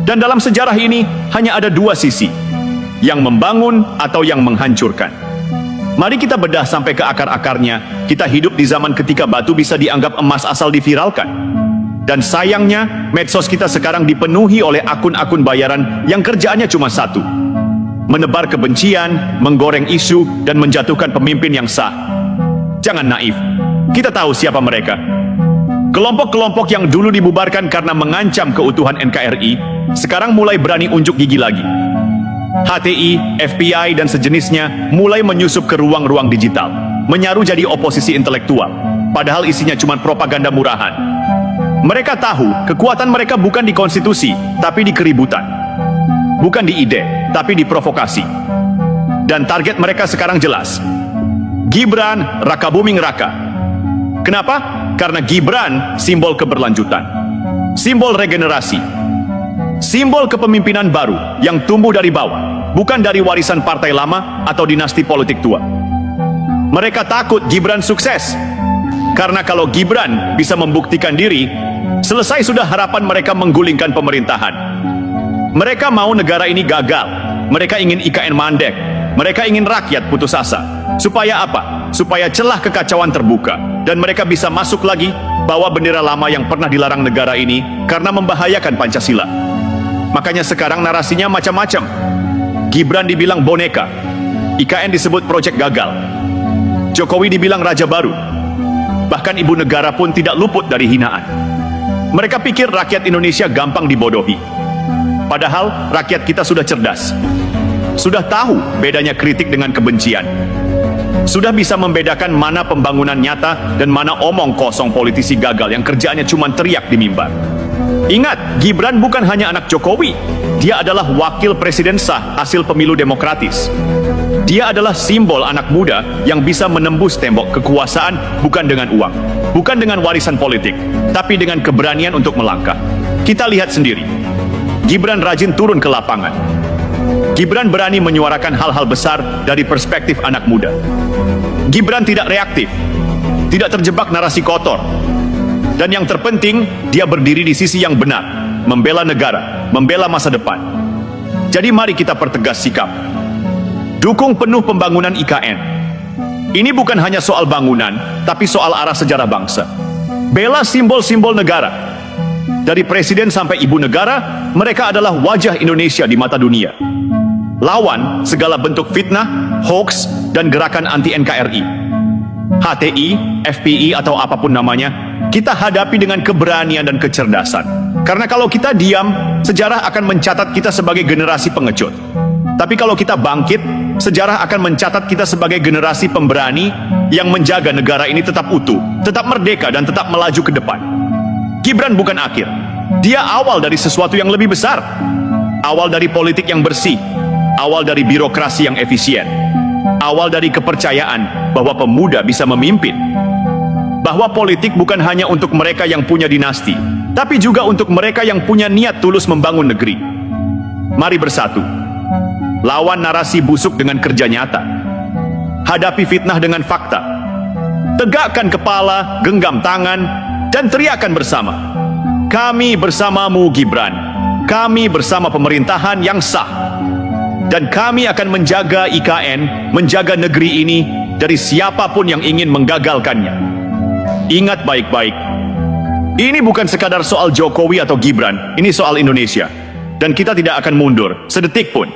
Dan dalam sejarah ini hanya ada dua sisi, yang membangun atau yang menghancurkan. Mari kita bedah sampai ke akar-akarnya. Kita hidup di zaman ketika batu bisa dianggap emas asal diviralkan. Dan sayangnya, medsos kita sekarang dipenuhi oleh akun-akun bayaran yang kerjaannya cuma satu: menebar kebencian, menggoreng isu, dan menjatuhkan pemimpin yang sah. Jangan naif, kita tahu siapa mereka. Kelompok-kelompok yang dulu dibubarkan karena mengancam keutuhan NKRI, sekarang mulai berani unjuk gigi lagi. HTI, FBI, dan sejenisnya mulai menyusup ke ruang-ruang digital, menyaru jadi oposisi intelektual, padahal isinya cuma propaganda murahan. Mereka tahu kekuatan mereka bukan di konstitusi, tapi di keributan. Bukan di ide, tapi di provokasi. Dan target mereka sekarang jelas: Gibran, Raka Buming Raka. Kenapa? Karena Gibran simbol keberlanjutan, simbol regenerasi, simbol kepemimpinan baru yang tumbuh dari bawah, bukan dari warisan partai lama atau dinasti politik tua. Mereka takut Gibran sukses, karena kalau Gibran bisa membuktikan diri, selesai sudah harapan mereka menggulingkan pemerintahan. Mereka mau negara ini gagal, mereka ingin IKN mandek, mereka ingin rakyat putus asa. Supaya apa? Supaya celah kekacauan terbuka, dan mereka bisa masuk lagi, bawa bendera lama yang pernah dilarang negara ini karena membahayakan Pancasila. Makanya sekarang narasinya macam-macam. Gibran dibilang boneka, IKN disebut proyek gagal, Jokowi dibilang raja baru, bahkan ibu negara pun tidak luput dari hinaan. Mereka pikir rakyat Indonesia gampang dibodohi. Padahal rakyat kita sudah cerdas, sudah tahu bedanya kritik dengan kebencian, sudah bisa membedakan mana pembangunan nyata dan mana omong kosong politisi gagal yang kerjaannya cuma teriak di mimbar. Ingat, Gibran bukan hanya anak Jokowi, dia adalah wakil presiden sah hasil pemilu demokratis. Dia adalah simbol anak muda yang bisa menembus tembok kekuasaan bukan dengan uang, bukan dengan warisan politik, tapi dengan keberanian untuk melangkah. Kita lihat sendiri, Gibran rajin turun ke lapangan. Gibran berani menyuarakan hal-hal besar dari perspektif anak muda. Gibran tidak reaktif, tidak terjebak narasi kotor. Dan yang terpenting, dia berdiri di sisi yang benar, membela negara, membela masa depan. Jadi mari kita pertegas sikap. Dukung penuh pembangunan IKN. Ini bukan hanya soal bangunan, tapi soal arah sejarah bangsa. Bela simbol-simbol negara. Dari presiden sampai ibu negara, mereka adalah wajah Indonesia di mata dunia. Lawan segala bentuk fitnah, hoax, dan gerakan anti-NKRI. HTI, FPI, atau apapun namanya, kita hadapi dengan keberanian dan kecerdasan. Karena kalau kita diam, sejarah akan mencatat kita sebagai generasi pengecut. Tapi kalau kita bangkit, sejarah akan mencatat kita sebagai generasi pemberani yang menjaga negara ini tetap utuh, tetap merdeka, dan tetap melaju ke depan. Gibran bukan akhir. Dia awal dari sesuatu yang lebih besar. Awal dari politik yang bersih. Awal dari birokrasi yang efisien. Awal dari kepercayaan bahwa pemuda bisa memimpin. Bahwa politik bukan hanya untuk mereka yang punya dinasti, tapi juga untuk mereka yang punya niat tulus membangun negeri. Mari bersatu. Lawan narasi busuk dengan kerja nyata. Hadapi fitnah dengan fakta. Tegakkan kepala, genggam tangan, dan teriakan bersama. Kami bersamamu, Gibran. Kami bersama pemerintahan yang sah. Dan kami akan menjaga IKN, menjaga negeri ini dari siapapun yang ingin menggagalkannya. Ingat baik-baik, ini bukan sekadar soal Jokowi atau Gibran, ini soal Indonesia. Dan kita tidak akan mundur sedetik pun.